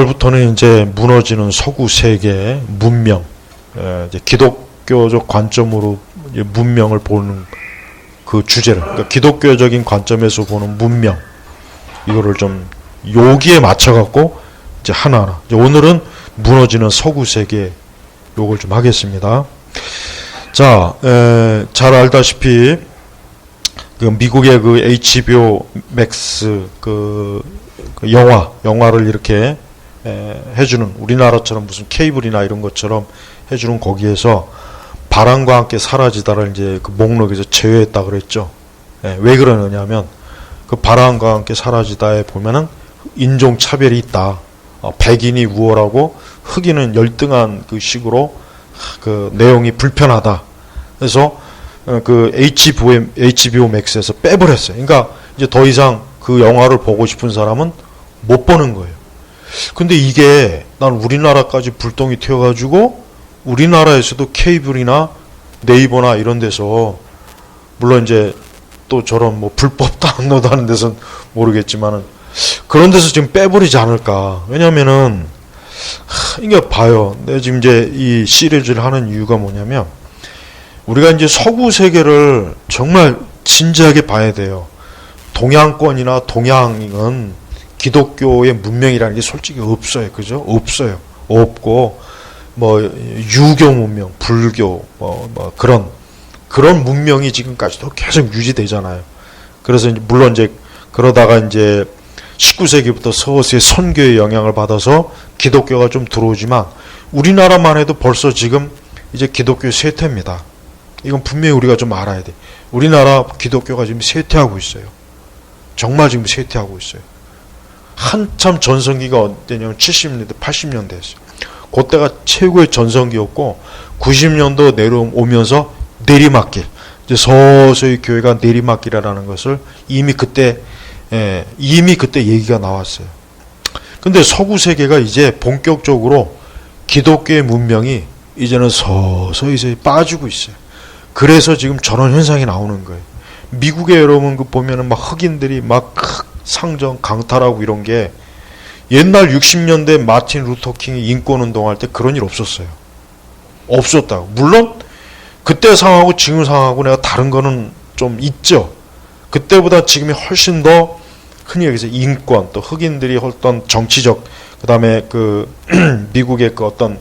4월부터는 이제 무너지는 서구 세계 문명, 이제 기독교적 관점으로 이제 문명을 보는 그 주제를, 그러니까 기독교적인 관점에서 보는 문명, 이거를 좀 여기에 맞춰갖고 이제 하나하나. 이제 오늘은 무너지는 서구 세계 요걸 좀 하겠습니다. 자, 잘 알다시피 그 미국의 그 HBO 맥스 그 영화를 이렇게 해주는, 우리나라처럼 무슨 케이블이나 이런 것처럼 해주는 거기에서 바람과 함께 사라지다를 이제 그 목록에서 제외했다 그랬죠. 왜 그러느냐면 그 바람과 함께 사라지다에 보면은 인종 차별이 있다. 백인이 우월하고 흑인은 열등한 그 식으로 그 내용이 불편하다. 그래서 그 HBO 맥스에서 빼버렸어요. 그러니까 이제 더 이상 그 영화를 보고 싶은 사람은 못 보는 거예요. 근데 이게 난 우리나라까지 불똥이 튀어가지고 우리나라에서도 케이블이나 네이버나 이런 데서, 물론 이제 또 저런 뭐 불법 다운로드 하는 데서는 모르겠지만은 그런 데서 지금 빼버리지 않을까. 왜냐면은 이게 봐요. 내가 지금 이제 이 시리즈를 하는 이유가 뭐냐면 우리가 이제 서구 세계를 정말 진지하게 봐야 돼요. 동양권이나 동양은 기독교의 문명이라는 게 솔직히 없어요. 그죠? 없어요. 없고 뭐 유교 문명, 불교 뭐 그런 문명이 지금까지도 계속 유지되잖아요. 그래서 이제 물론 이제 그러다가 이제 19세기부터 서서히 선교의 영향을 받아서 기독교가 좀 들어오지만 우리나라만 해도 벌써 지금 이제 기독교 쇠퇴입니다. 이건 분명히 우리가 좀 알아야 돼. 우리나라 기독교가 지금 쇠퇴하고 있어요. 정말 지금 쇠퇴하고 있어요. 한참 전성기가 언제냐면 70년대, 80년대였어요. 그때가 최고의 전성기였고 90년도 내려오면서 내리막길. 이제 서서히 교회가 내리막길이라는 것을 이미 그때 얘기가 나왔어요. 근데 서구 세계가 이제 본격적으로 기독교의 문명이 이제는 서서히 빠지고 있어요. 그래서 지금 저런 현상이 나오는 거예요. 미국에 여러분 그 보면은 막 흑인들이 막 상정 강탈하고 이런 게 옛날 60년대 마틴 루터 킹이 인권 운동할 때 그런 일 없었어요. 없었다고. 물론 그때 상황하고 지금 상황하고 내가 다른 거는 좀 있죠. 그때보다 지금이 훨씬 더 흔히 여기서 인권, 또 흑인들이 어떤 정치적, 그 다음에 그 미국의 그 어떤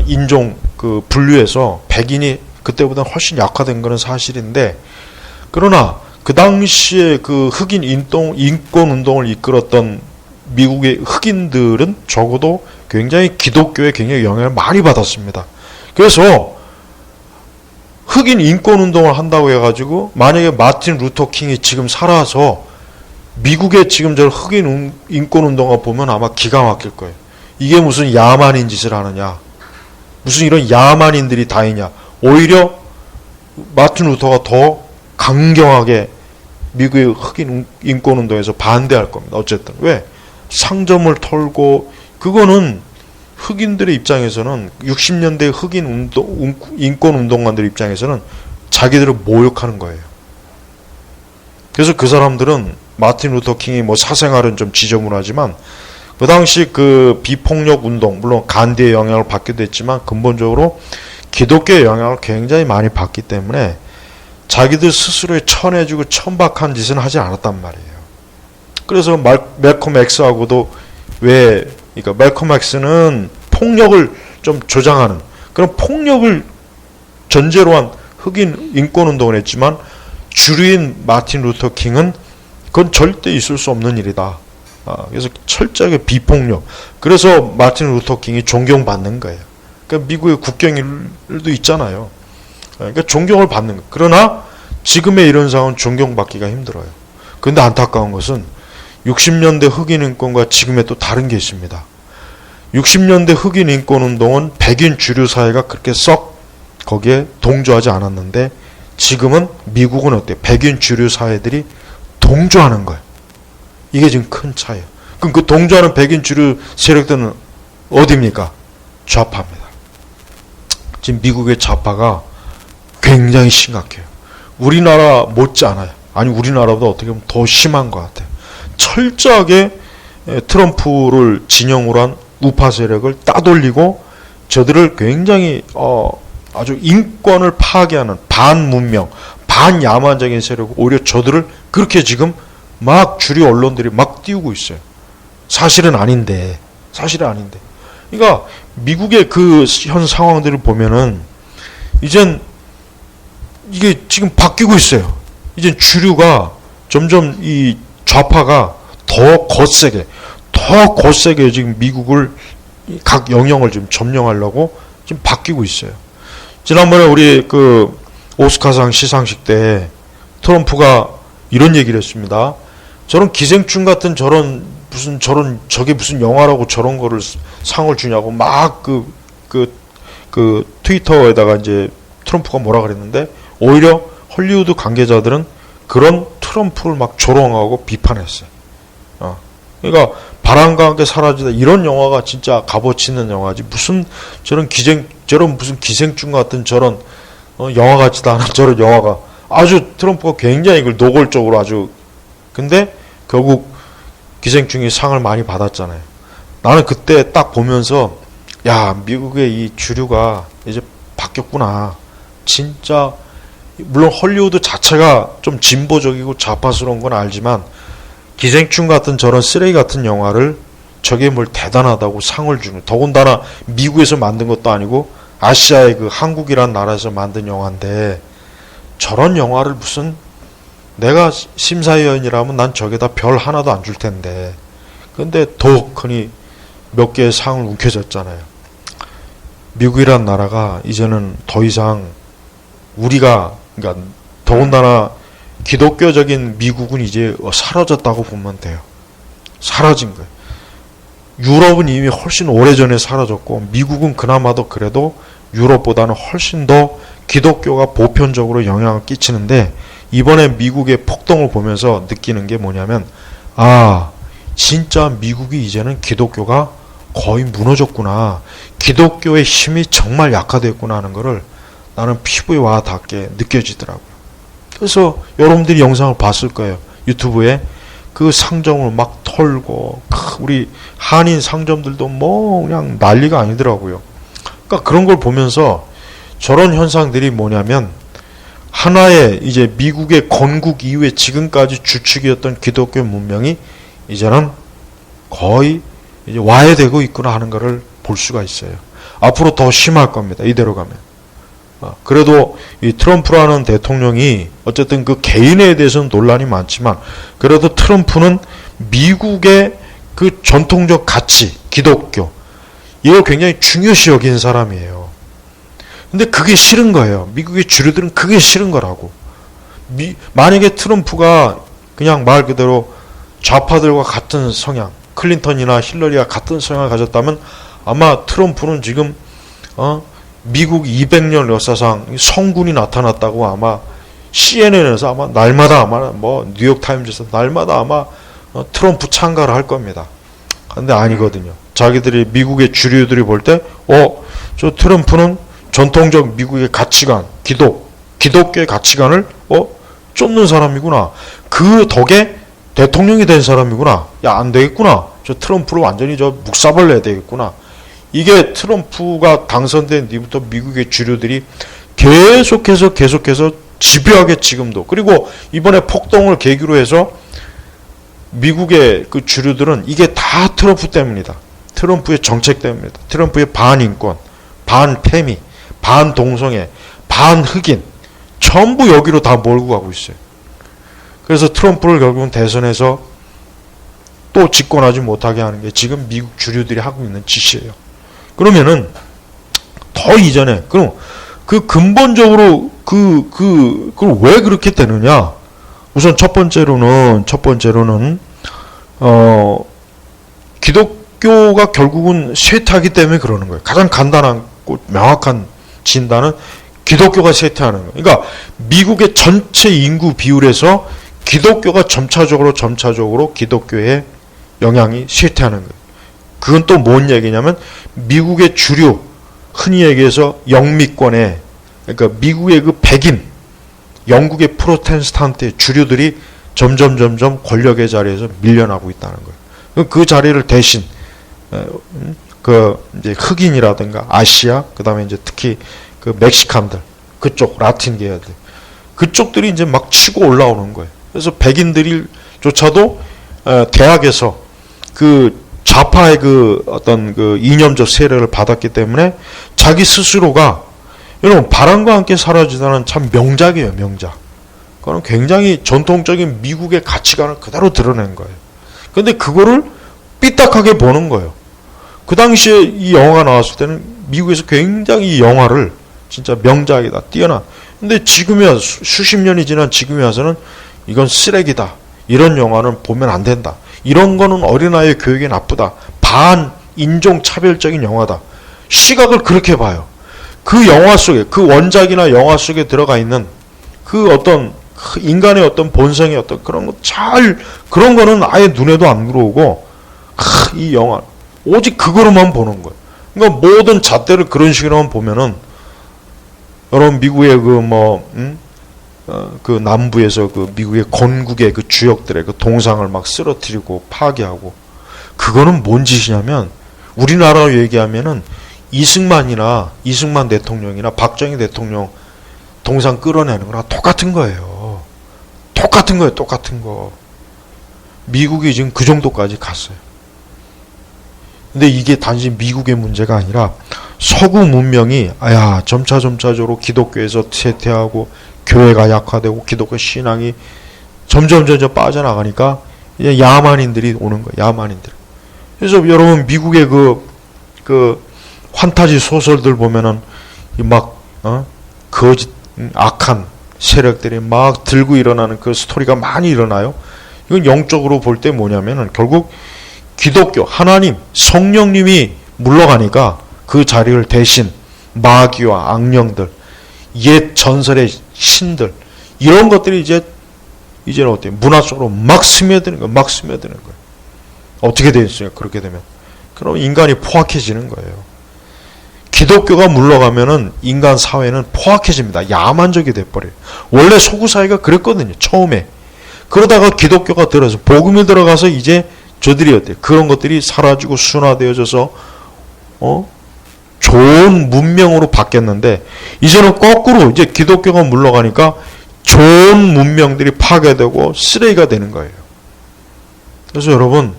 인종 그 분류에서 백인이 그때보다 훨씬 약화된 거는 사실인데, 그러나 그 당시에 그 흑인 인권 운동을 이끌었던 미국의 흑인들은 적어도 굉장히 기독교에 굉장히 영향을 많이 받았습니다. 그래서 흑인 인권 운동을 한다고 해가지고 만약에 마틴 루터 킹이 지금 살아서 미국의 지금 저 흑인 인권 운동을 보면 아마 기가 막힐 거예요. 이게 무슨 야만인 짓을 하느냐, 무슨 이런 야만인들이 다 있냐. 오히려 마틴 루터가 더 강경하게 미국의 흑인 인권 운동에서 반대할 겁니다. 어쨌든 왜? 상점을 털고, 그거는 흑인들의 입장에서는 60년대 흑인 인권 운동가들 입장에서는 자기들을 모욕하는 거예요. 그래서 그 사람들은 마틴 루터 킹이 뭐 사생활은 좀 지저분하지만 그 당시 그 비폭력 운동, 물론 간디의 영향을 받기도 했지만 근본적으로 기독교의 영향을 굉장히 많이 받기 때문에 자기들 스스로에 천해주고 천박한 짓은 하지 않았단 말이에요. 그래서 malcolm X하고도 그러니까 malcolm X는 폭력을 좀 조장하는 그런 폭력을 전제로 한 흑인 인권 운동을 했지만 주류인 마틴 루터 킹은 그건 절대 있을 수 없는 일이다. 그래서 철저하게 비폭력. 그래서 마틴 루터 킹이 존경받는 거예요. 그러니까 미국의 국경일도 있잖아요. 그러니까 존경을 받는 거예요. 그러나 지금의 이런 상황은 존경받기가 힘들어요. 그런데 안타까운 것은 60년대 흑인 인권과 지금의 또 다른 게 있습니다. 60년대 흑인 인권 운동은 백인 주류 사회가 그렇게 썩 거기에 동조하지 않았는데 지금은 미국은 어때요? 백인 주류 사회들이 동조하는 거예요. 이게 지금 큰 차이예요. 그럼 그 동조하는 백인 주류 세력들은 어디입니까? 좌파입니다. 지금 미국의 좌파가 굉장히 심각해요. 우리나라 못지않아요. 아니 우리나라보다 어떻게 보면 더 심한 것 같아요. 철저하게 트럼프를 진영으로 한 우파 세력을 따돌리고 저들을 굉장히 아주 인권을 파괴하는 반문명, 반야만적인 세력, 오히려 저들을 그렇게 지금 막 주류 언론들이 막 띄우고 있어요. 사실은 아닌데. 그러니까 미국의 그 현 상황들을 보면은 이젠 이게 지금 바뀌고 있어요. 이젠 주류가 점점 이 좌파가 더 거세게 지금 미국을 각 영역을 지금 점령하려고 지금 바뀌고 있어요. 지난번에 우리 그 오스카상 시상식 때 트럼프가 이런 얘기를 했습니다. 저런 기생충 같은 저게 무슨 영화라고 저런 거를 상을 주냐고 막 그 트위터에다가 이제 트럼프가 뭐라 그랬는데 오히려 헐리우드 관계자들은 그런 트럼프를 막 조롱하고 비판했어요. 그러니까 바람과 함께 사라지다 이런 영화가 진짜 값어치 있는 영화지 무슨 저런 무슨 기생충 같은 저런 영화 같지도 않은 저런 영화가 아주 트럼프가 굉장히 이걸 노골적으로 아주 근데 결국 기생충이 상을 많이 받았잖아요. 나는 그때 딱 보면서 야 미국의 이 주류가 이제 바뀌었구나. 진짜 물론 헐리우드 자체가 좀 진보적이고 좌파스러운 건 알지만 기생충 같은 저런 쓰레기 같은 영화를 저게 뭘 대단하다고 상을 주는 더군다나 미국에서 만든 것도 아니고 아시아의 그 한국이란 나라에서 만든 영화인데 저런 영화를 무슨 내가 심사위원이라면 난 저게다 별 하나도 안 줄 텐데 근데 더 크니 몇 개의 상을 움켜졌잖아요. 미국이란 나라가 이제는 더 이상 우리가 그러니까 더군다나 기독교적인 미국은 이제 사라졌다고 보면 돼요. 사라진 거예요. 유럽은 이미 훨씬 오래전에 사라졌고 미국은 그나마도 그래도 유럽보다는 훨씬 더 기독교가 보편적으로 영향을 끼치는데 이번에 미국의 폭동을 보면서 느끼는 게 뭐냐면 아 진짜 미국이 이제는 기독교가 거의 무너졌구나. 기독교의 힘이 정말 약화됐구나 하는 거를 나는 피부에 와 닿게 느껴지더라고요. 그래서 여러분들이 영상을 봤을 거예요. 유튜브에 그 상점을 막 털고 우리 한인 상점들도 뭐 그냥 난리가 아니더라고요. 그러니까 그런 걸 보면서 저런 현상들이 뭐냐면 하나의 이제 미국의 건국 이후에 지금까지 주축이었던 기독교 문명이 이제는 거의 이제 와해되고 있구나 하는 것을 볼 수가 있어요. 앞으로 더 심할 겁니다. 이대로 가면. 그래도 이 트럼프라는 대통령이 어쨌든 그 개인에 대해서는 논란이 많지만 그래도 트럼프는 미국의 그 전통적 가치, 기독교 이걸 굉장히 중요시 여긴 사람이에요. 근데 그게 싫은 거예요. 미국의 주류들은 그게 싫은 거라고. 만약에 트럼프가 그냥 말 그대로 좌파들과 같은 성향, 클린턴이나 힐러리가 같은 성향을 가졌다면 아마 트럼프는 지금 미국 200년 역사상 성군이 나타났다고 아마 CNN에서 아마 날마다 아마 뭐 뉴욕타임즈에서 날마다 아마 트럼프 찬가를 할 겁니다. 근데 아니거든요. 자기들이 미국의 주류들이 볼 때 저 트럼프는 전통적 미국의 가치관, 기독교의 가치관을 쫓는 사람이구나. 그 덕에 대통령이 된 사람이구나. 야, 안 되겠구나. 저 트럼프를 완전히 저 묵사발려야 되겠구나. 이게 트럼프가 당선된 뒤부터 미국의 주류들이 계속해서 집요하게 지금도 그리고 이번에 폭동을 계기로 해서 미국의 그 주류들은 이게 다 트럼프 때문이다. 트럼프의 정책 때문이다. 트럼프의 반인권, 반페미, 반동성애, 반흑인 전부 여기로 다 몰고 가고 있어요. 그래서 트럼프를 결국은 대선에서 또 집권하지 못하게 하는 게 지금 미국 주류들이 하고 있는 짓이에요. 그러면은 더 이전에 그럼 그 근본적으로 그걸 왜 그렇게 되느냐? 우선 첫 번째로는 기독교가 결국은 쇠퇴하기 때문에 그러는 거예요. 가장 간단하고 명확한 진단은 기독교가 쇠퇴하는 거예요. 그러니까 미국의 전체 인구 비율에서 기독교가 점차적으로 기독교의 영향이 쇠퇴하는 거예요. 그건 또 뭔 얘기냐면 미국의 주류, 흔히 얘기해서 영미권의 그러니까 미국의 그 백인, 영국의 프로테스탄트의 주류들이 점점 권력의 자리에서 밀려나고 있다는 거예요. 그 자리를 대신 그 이제 흑인이라든가 아시아, 그다음에 이제 특히 그 멕시칸들, 그쪽 라틴 계열들, 그쪽들이 이제 막 치고 올라오는 거예요. 그래서 백인들조차도 대학에서 그 좌파의 그 어떤 그 이념적 세례를 받았기 때문에 자기 스스로가, 여러분, 바람과 함께 사라지다는 참 명작이에요, 명작. 그거는 굉장히 전통적인 미국의 가치관을 그대로 드러낸 거예요. 근데 그거를 삐딱하게 보는 거예요. 그 당시에 이 영화가 나왔을 때는 미국에서 굉장히 이 영화를 진짜 명작이다, 뛰어난. 근데 지금이야, 수십 년이 지난 지금에 와서는 이건 쓰레기다, 이런 영화는 보면 안 된다, 이런 거는 어린아이의 교육에 나쁘다, 반인종 차별적인 영화다, 시각을 그렇게 봐요. 그 영화 속에, 그 원작이나 영화 속에 들어가 있는 그 어떤 인간의 어떤 본성의 어떤 그런 거 그런 거는 아예 눈에도 안 들어오고, 이 영화 오직 그거로만 보는 거예요. 그러니까 모든 잣대를 그런 식으로만 보면은, 여러분, 미국의 그 남부에서 그 미국의 건국의 그 주역들의 그 동상을 막 쓰러뜨리고 파괴하고, 그거는 뭔 짓이냐면, 우리나라로 얘기하면은 이승만 대통령이나 박정희 대통령 동상 끌어내는 거랑 똑같은 거예요. 똑같은 거예요, 똑같은 거. 미국이 지금 그 정도까지 갔어요. 근데 이게 단지 미국의 문제가 아니라 서구 문명이 점차적으로 기독교에서 쇠퇴하고 교회가 약화되고 기독교 신앙이 점점 빠져나가니까 이제 야만인들이 오는 거예요, 야만인들. 그래서 여러분, 미국의 그 환타지 소설들 보면은 거짓, 악한 세력들이 막 들고 일어나는 그 스토리가 많이 일어나요. 이건 영적으로 볼 때 뭐냐면은 결국 기독교, 하나님, 성령님이 물러가니까 그 자리를 대신 마귀와 악령들, 옛 전설의 신들, 이런 것들이 이제는 어때요? 문화 속으로 막 스며드는 거예요. 어떻게 되겠어요? 그렇게 되면. 그럼 인간이 포악해지는 거예요. 기독교가 물러가면은 인간 사회는 포악해집니다. 야만적이 돼버려요. 원래 소구 사회가 그랬거든요, 처음에. 그러다가 기독교가 들어서, 복음이 들어가서 이제 저들이 어때요? 그런 것들이 사라지고 순화되어져서 좋은 문명으로 바뀌었는데, 이제는 거꾸로 이제 기독교가 물러가니까 좋은 문명들이 파괴되고 쓰레기가 되는 거예요. 그래서 여러분,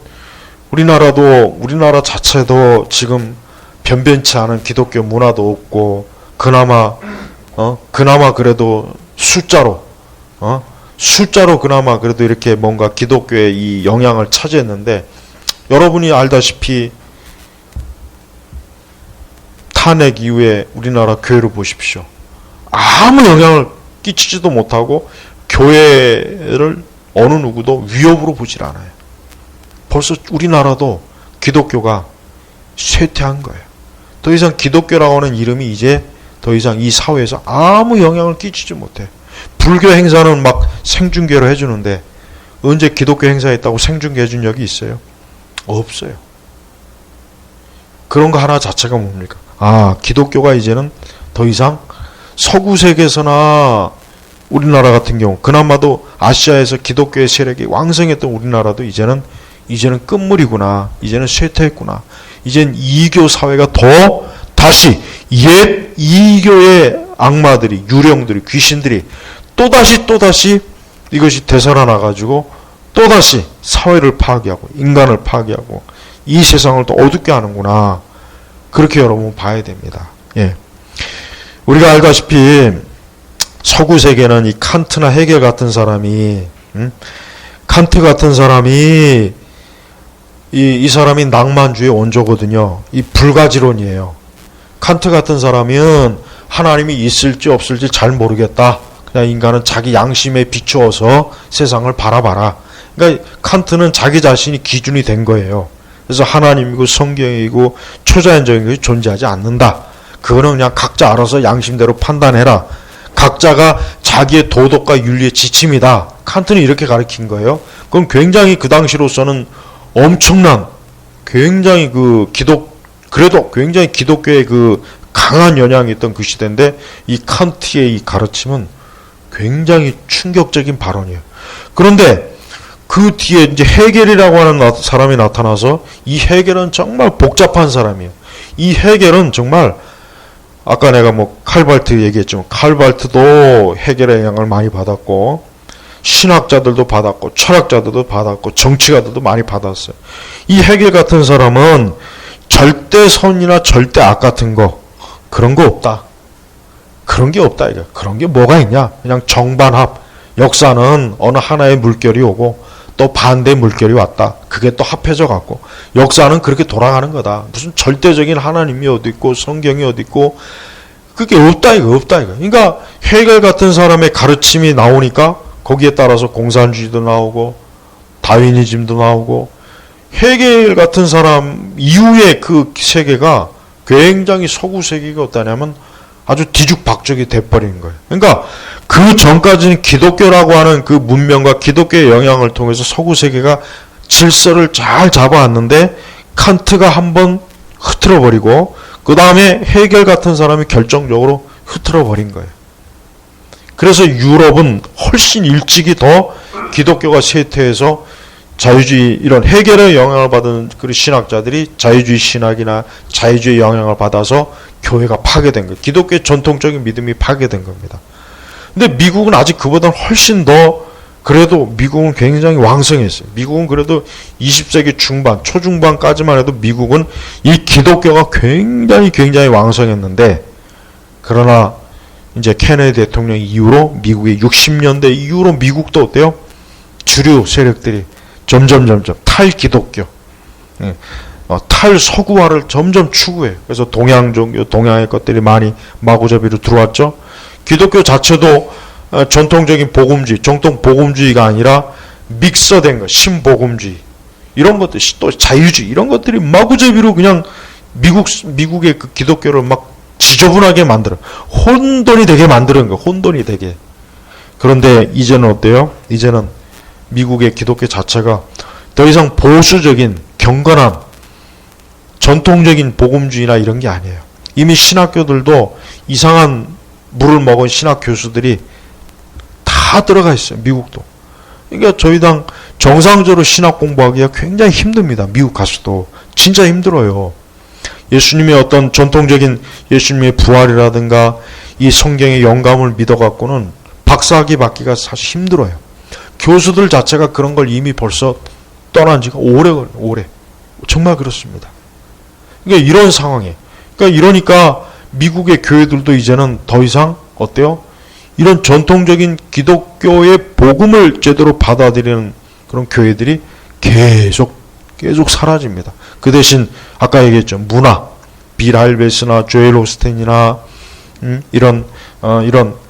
우리나라 자체도 지금 변변치 않은 기독교 문화도 없고, 그나마 그래도 숫자로 그나마 그래도 이렇게 뭔가 기독교의 이 영향을 차지했는데, 여러분이 알다시피 탄핵 이후에 우리나라 교회를 보십시오. 아무 영향을 끼치지도 못하고 교회를 어느 누구도 위협으로 보질 않아요. 벌써 우리나라도 기독교가 쇠퇴한 거예요. 더 이상 기독교라고 하는 이름이 이제 더 이상 이 사회에서 아무 영향을 끼치지 못해. 불교 행사는 막 생중계로 해주는데, 언제 기독교 행사했다고 생중계 해준 적이 있어요? 없어요. 그런 거 하나 자체가 뭡니까? 기독교가 이제는 더 이상 서구 세계에서나 우리나라 같은 경우, 그나마도 아시아에서 기독교의 세력이 왕성했던 우리나라도 이제는 끝물이구나, 이제는 쇠퇴했구나, 이젠 이교 사회가 더 다시 옛 이교의 악마들이, 유령들이, 귀신들이 또다시 이것이 되살아나가지고 또다시 사회를 파괴하고 인간을 파괴하고 이 세상을 또 어둡게 하는구나, 그렇게 여러분 봐야 됩니다. 예. 우리가 알다시피 서구 세계는 이 칸트나 헤겔 같은 사람이, 칸트 같은 사람이 이 사람이 낭만주의 원조거든요. 이 불가지론이에요. 칸트 같은 사람은 하나님이 있을지 없을지 잘 모르겠다, 그냥 인간은 자기 양심에 비추어서 세상을 바라봐라. 그러니까 칸트는 자기 자신이 기준이 된 거예요. 그래서 하나님이고 성경이고 초자연적인 것이 존재하지 않는다. 그거는 그냥 각자 알아서 양심대로 판단해라. 각자가 자기의 도덕과 윤리의 지침이다. 칸트는 이렇게 가르친 거예요. 그건 굉장히 그 당시로서는 엄청난, 굉장히 그래도 굉장히 기독교의 그 강한 영향이 있던 그 시대인데, 이 칸트의 이 가르침은 굉장히 충격적인 발언이에요. 그런데 그 뒤에 이제 헤겔이라고 하는 사람이 나타나서 이 헤겔은 정말 복잡한 사람이에요. 이 헤겔은 정말 아까 내가 뭐 칼발트 얘기했지만 칼발트도 헤겔의 영향을 많이 받았고 신학자들도 받았고 철학자들도 받았고 정치가들도 많이 받았어요. 이 헤겔 같은 사람은 절대 선이나 절대 악 같은 거 그런 거 없다. 그런 게 없다 이거. 그런 게 뭐가 있냐? 그냥 정반합. 역사는 어느 하나의 물결이 오고 또 반대 물결이 왔다. 그게 또 합해져 갖고 역사는 그렇게 돌아가는 거다. 무슨 절대적인 하나님이 어디 있고 성경이 어디 있고 그게 없다 이거 없다 이거. 그러니까 헤겔 같은 사람의 가르침이 나오니까 거기에 따라서 공산주의도 나오고 다윈이즘도 나오고 헤겔 같은 사람 이후의 그 세계가 굉장히 서구 세계가 어떠냐면 아주 뒤죽박죽이 돼버린 거예요. 그러니까 그 전까지는 기독교라고 하는 그 문명과 기독교의 영향을 통해서 서구 세계가 질서를 잘 잡아왔는데 칸트가 한번 흐트러버리고 그 다음에 헤겔 같은 사람이 결정적으로 흐트러버린 거예요. 그래서 유럽은 훨씬 일찍이 더 기독교가 쇠퇴해서 자유주의 이런 헤겔의 영향을 받은 그 신학자들이 자유주의 신학이나 자유주의 영향을 받아서 교회가 파괴된 거예요. 기독교의 전통적인 믿음이 파괴된 겁니다. 근데 미국은 아직 그보다 훨씬 더 그래도 미국은 굉장히 왕성했어요. 미국은 그래도 20세기 중반, 초중반까지만 해도 미국은 이 기독교가 굉장히 왕성했는데 그러나 이제 케네디 대통령 이후로 미국의 60년대 이후로 미국도 어때요? 주류 세력들이 점점 탈기독교, 탈서구화를 점점 추구해요. 그래서 동양 종교, 동양의 것들이 많이 마구잡이로 들어왔죠. 기독교 자체도 전통적인 복음주의, 정통 복음주의가 아니라 믹서된 것, 신복음주의 이런 것들, 또 자유주의 이런 것들이 마구잡이로 그냥 미국의 그 기독교를 막 지저분하게 만들어 혼돈이 되게 만드는 거예요. 혼돈이 되게. 그런데 이제는 어때요? 이제는 미국의 기독교 자체가 더 이상 보수적인 경건한 전통적인 복음주의나 이런 게 아니에요. 이미 신학교들도 이상한 물을 먹은 신학 교수들이 다 들어가 있어요. 미국도. 그러니까 저희 당 정상적으로 신학 공부하기가 굉장히 힘듭니다. 미국 가서도 진짜 힘들어요. 예수님의 어떤 전통적인 예수님의 부활이라든가 이 성경의 영감을 믿어갖고는 박사학위 받기가 사실 힘들어요. 교수들 자체가 그런 걸 이미 벌써 떠난 지가 오래 걸려요. 오래. 정말 그렇습니다. 그러니까 이런 상황에 그러니까 이러니까 미국의 교회들도 이제는 더 이상 어때요? 이런 전통적인 기독교의 복음을 제대로 받아들이는 그런 교회들이 계속 사라집니다. 그 대신 아까 얘기했죠. 문화, 빌 할베스나 조엘 오스틴이나 이런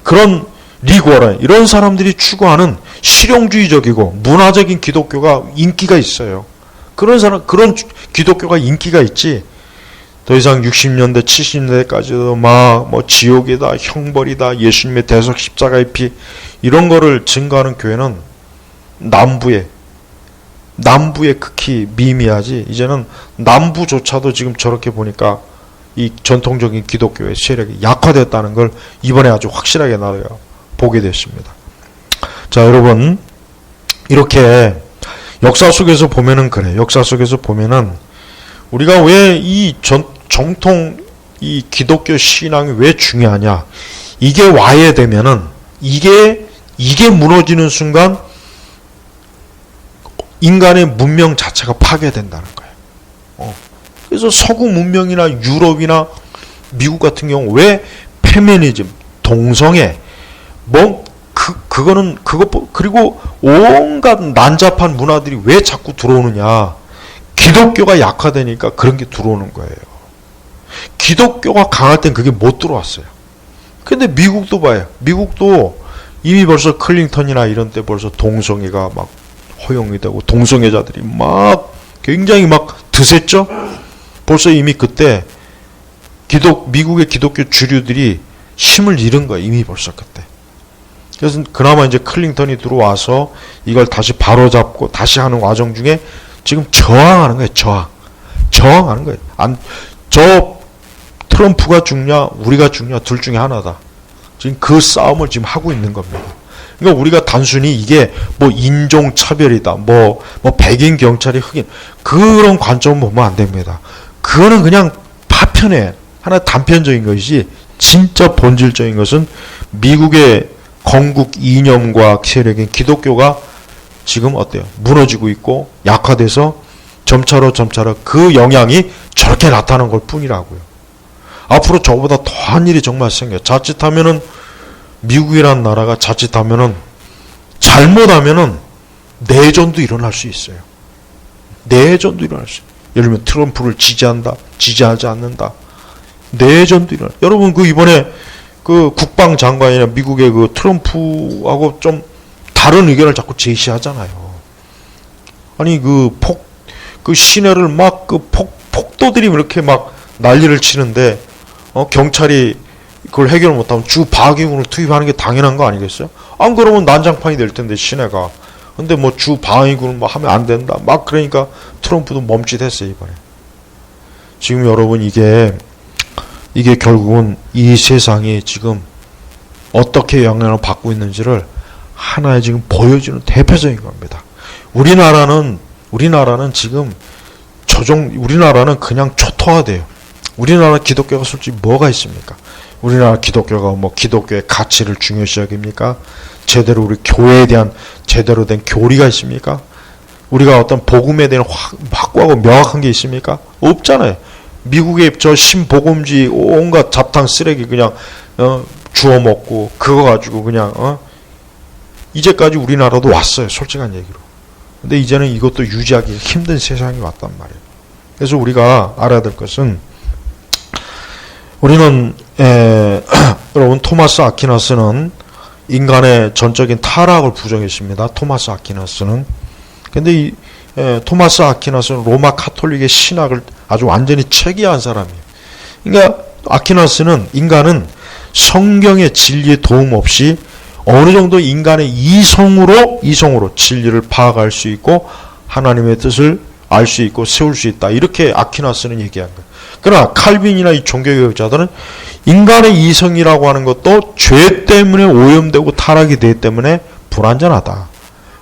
그런 리고런 이런 사람들이 추구하는 실용주의적이고 문화적인 기독교가 인기가 있어요. 그런 기독교가 인기가 있지. 더 이상 60년대, 70년대까지도 막 뭐 지옥이다, 형벌이다, 예수님의 대속 십자가의 피 이런 거를 증거하는 교회는 남부에 극히 미미하지. 이제는 남부조차도 지금 저렇게 보니까 이 전통적인 기독교의 세력이 약화됐다는 걸 이번에 아주 확실하게 나도 보게 됐습니다. 자, 여러분 이렇게 역사 속에서 보면은 그래. 역사 속에서 보면은 우리가 왜 이 정통 이 기독교 신앙이 왜 중요하냐? 이게 와야 되면은 이게 무너지는 순간 인간의 문명 자체가 파괴된다는 거예요. 그래서 서구 문명이나 유럽이나 미국 같은 경우 왜 페미니즘, 동성애, 그리고 온갖 난잡한 문화들이 왜 자꾸 들어오느냐? 기독교가 약화되니까 그런 게 들어오는 거예요. 기독교가 강할 땐 그게 못 들어왔어요. 근데 미국도 봐요. 미국도 이미 벌써 클린턴이나 이런 때 벌써 동성애가 막 허용이 되고 동성애자들이 막 굉장히 막 드셌죠? 벌써 이미 그때 미국의 기독교 주류들이 힘을 잃은 거예요. 이미 벌써 그때. 그래서 그나마 이제 클린턴이 들어와서 이걸 다시 바로잡고 다시 하는 과정 중에 지금 저항하는 거예요. 저항하는 거예요. 저 트럼프가 죽냐 우리가 죽냐 둘 중에 하나다. 지금 그 싸움을 지금 하고 있는 겁니다. 그러니까 우리가 단순히 이게 뭐 인종차별이다, 뭐 백인 경찰이 흑인, 그런 관점 보면 안 됩니다. 그거는 그냥 파편에 하나 단편적인 것이지, 진짜 본질적인 것은 미국의 건국 이념과 세력인 기독교가 지금 어때요? 무너지고 있고 약화돼서 점차로 그 영향이 저렇게 나타나는 걸 뿐이라고요. 앞으로 저보다 더한 일이 정말 생겨요. 자칫하면은 미국이라는 나라가 자칫하면은 잘못하면은 내전도 일어날 수 있어요. 내전도 일어날 수 있어요. 예를 들면 트럼프를 지지한다, 지지하지 않는다. 내전도 일어나. 여러분 그 이번에 그 국방장관이나 미국의 그 트럼프하고 좀 다른 의견을 자꾸 제시하잖아요. 아니 그 시내를 막 폭도들이 이렇게 막 난리를 치는데 경찰이 그걸 해결 못하면 주 방위군을 투입하는 게 당연한 거 아니겠어요? 안 그러면 난장판이 될 텐데 시내가. 근데 뭐 주 방위군을 뭐 하면 안 된다. 막 그러니까 트럼프도 멈칫했어요 이번에. 지금 여러분 이게 결국은 이 세상이 지금 어떻게 영향을 받고 있는지를 하나의 지금 보여주는 대표적인 겁니다. 우리나라는 지금 우리나라는 그냥 초토화돼요. 우리나라 기독교가 솔직히 뭐가 있습니까? 우리나라 기독교가 뭐 기독교의 가치를 중요시 여깁니까? 제대로 우리 교회에 대한 제대로 된 교리가 있습니까? 우리가 어떤 복음에 대한 확고하고 명확한 게 있습니까? 없잖아요. 미국의 저 신복음주의 온갖 잡탕 쓰레기 그냥 주워 먹고 그거 가지고 그냥 이제까지 우리나라도 왔어요. 솔직한 얘기로. 근데 이제는 이것도 유지하기 힘든 세상이 왔단 말이에요. 그래서 우리가 알아야 될 것은 우리는 여러분 토마스 아퀴나스는 인간의 전적인 타락을 부정했습니다. 토마스 아퀴나스는. 근데 이 토마스 아퀴나스는 로마 카톨릭의 신학을 아주 완전히 체계한 사람이에요. 그러니까 아퀴나스는 인간은 성경의 진리의 도움 없이 어느 정도 인간의 이성으로 진리를 파악할 수 있고 하나님의 뜻을 알 수 있고 세울 수 있다. 이렇게 아퀴나스는 얘기한 거예요. 그러나 칼빈이나 이 종교개혁자들은 인간의 이성이라고 하는 것도 죄 때문에 오염되고 타락이 되기 때문에 불완전하다.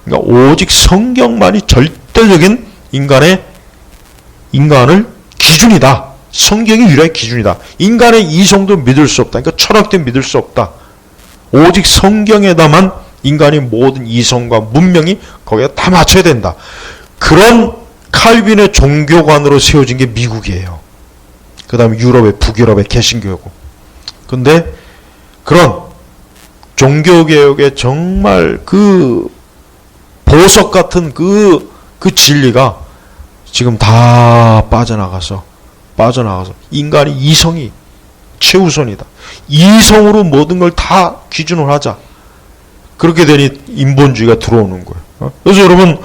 그러니까 오직 성경만이 절대적인 인간을 기준이다. 성경이 유일한 기준이다. 인간의 이성도 믿을 수 없다. 그러니까 철학도 믿을 수 없다. 오직 성경에다만 인간이 모든 이성과 문명이 거기에 다 맞춰야 된다. 그런 칼빈의 종교관으로 세워진 게 미국이에요. 그 다음에 북유럽의 개신교고. 근데 그런 종교개혁의 정말 그 보석 같은 그 진리가 지금 다 빠져나가서 인간의 이성이 최우선이다. 이성으로 모든 걸 다 기준을 하자. 그렇게 되니 인본주의가 들어오는 거예요. 그래서 여러분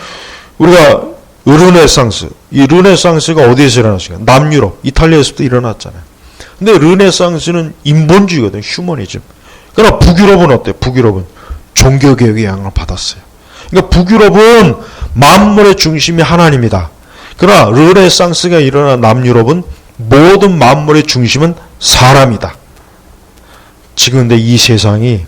우리가 이 르네상스가 어디에서 일어났습니까? 남유럽, 이탈리아에서부터 일어났잖아요. 근데 르네상스는 인본주의거든, 휴머니즘. 그러나 북유럽은 어때? 북유럽은 종교개혁의 영향을 받았어요. 그러니까 북유럽은 만물의 중심이 하나님이다. 그러나 르네상스가 일어난 남유럽은 모든 만물의 중심은 사람이다. 지금 근데 이 세상이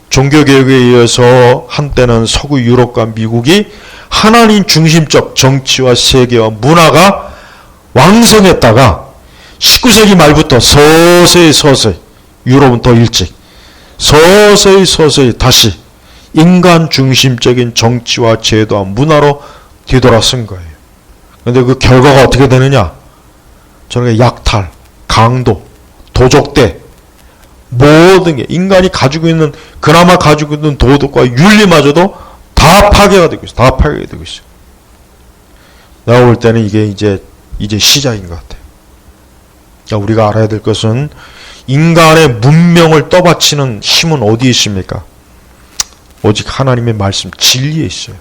종교개혁에 의해서 한때는 서구 유럽과 미국이 하나님 중심적 정치와 세계와 문화가 왕성했다가 19세기 말부터 서서히 유럽은 더 일찍 서서히 다시 인간 중심적인 정치와 제도와 문화로 뒤돌아선 거예요. 그런데 그 결과가 어떻게 되느냐? 저는 약탈, 강도, 도적대 모든 게 인간이 그나마 가지고 있는 도덕과 윤리마저도 다 파괴가 되고 있어요. 내가 볼 때는 이게 이제 시작인 것 같아요. 그러니까 우리가 알아야 될 것은 인간의 문명을 떠받치는 힘은 어디에 있습니까? 오직 하나님의 말씀, 진리에 있어요.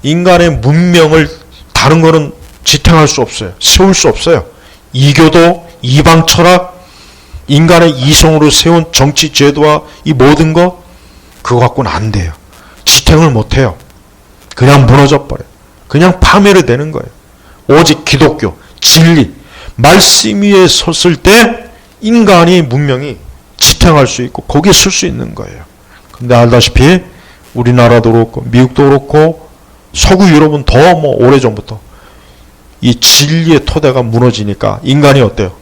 인간의 문명을 다른 거는 지탱할 수 없어요. 세울 수 없어요. 이교도, 이방 철학, 인간의 이성으로 세운 정치 제도와 이 모든 거 그거 갖고는 안 돼요. 지탱을 못 해요. 그냥 무너져 버려요. 그냥 파멸이 되는 거예요. 오직 기독교, 진리, 말씀 위에 섰을 때 인간이 문명이 지탱할 수 있고 거기에 설 수 있는 거예요. 근데 알다시피 우리나라도 그렇고 미국도 그렇고 서구 유럽은 더 뭐 오래전부터 이 진리의 토대가 무너지니까 인간이 어때요?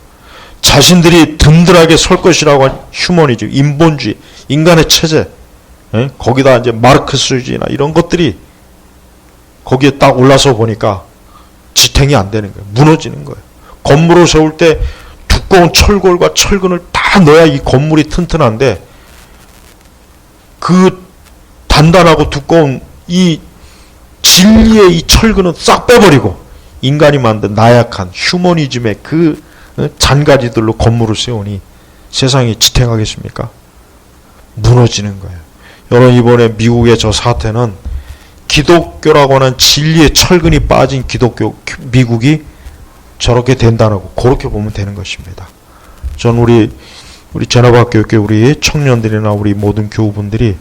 자신들이 든든하게 설 것이라고 한 휴머니즘, 인본주의, 인간의 체제, 거기다 이제 마르크스주의나 이런 것들이 거기에 딱 올라서 보니까 지탱이 안 되는 거예요. 무너지는 거예요. 건물을 세울 때 두꺼운 철골과 철근을 다 넣어야 이 건물이 튼튼한데 그 단단하고 두꺼운 이 진리의 이 철근은 싹 빼버리고 인간이 만든 나약한 휴머니즘의 그 잔가지들로 건물을 세우니 세상이 지탱하겠습니까? 무너지는 거예요. 여러분, 이번에 미국의 저 사태는 기독교라고 하는 진리의 철근이 빠진 기독교 미국이 저렇게 된다고 그렇게 보면 되는 것입니다. 전 우리 제나바교회 우리 청년들이나 우리 모든 교우분들이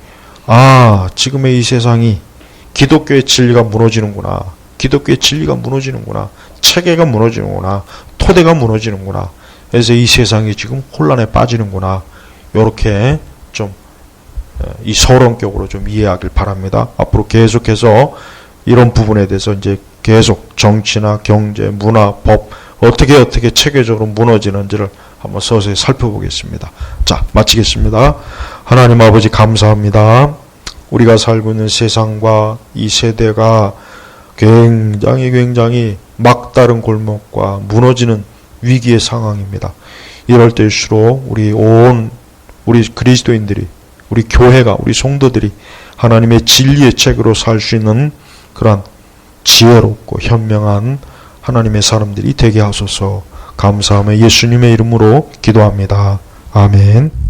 지금의 이 세상이 기독교의 진리가 무너지는구나. 기독교의 진리가 무너지는구나. 체계가 무너지는구나. 토대가 무너지는구나. 그래서 이 세상이 지금 혼란에 빠지는구나. 이렇게 좀 이 서론격으로 좀 이해하길 바랍니다. 앞으로 계속해서 이런 부분에 대해서 이제 계속 정치나 경제, 문화, 법 어떻게 체계적으로 무너지는지를 한번 서서히 살펴보겠습니다. 자, 마치겠습니다. 하나님 아버지 감사합니다. 우리가 살고 있는 세상과 이 세대가 굉장히 막다른 골목과 무너지는 위기의 상황입니다. 이럴 때일수록 우리 그리스도인들이, 우리 교회가, 우리 성도들이 하나님의 진리의 책으로 살 수 있는 그러한 지혜롭고 현명한 하나님의 사람들이 되게 하소서. 감사하며 예수님의 이름으로 기도합니다. 아멘.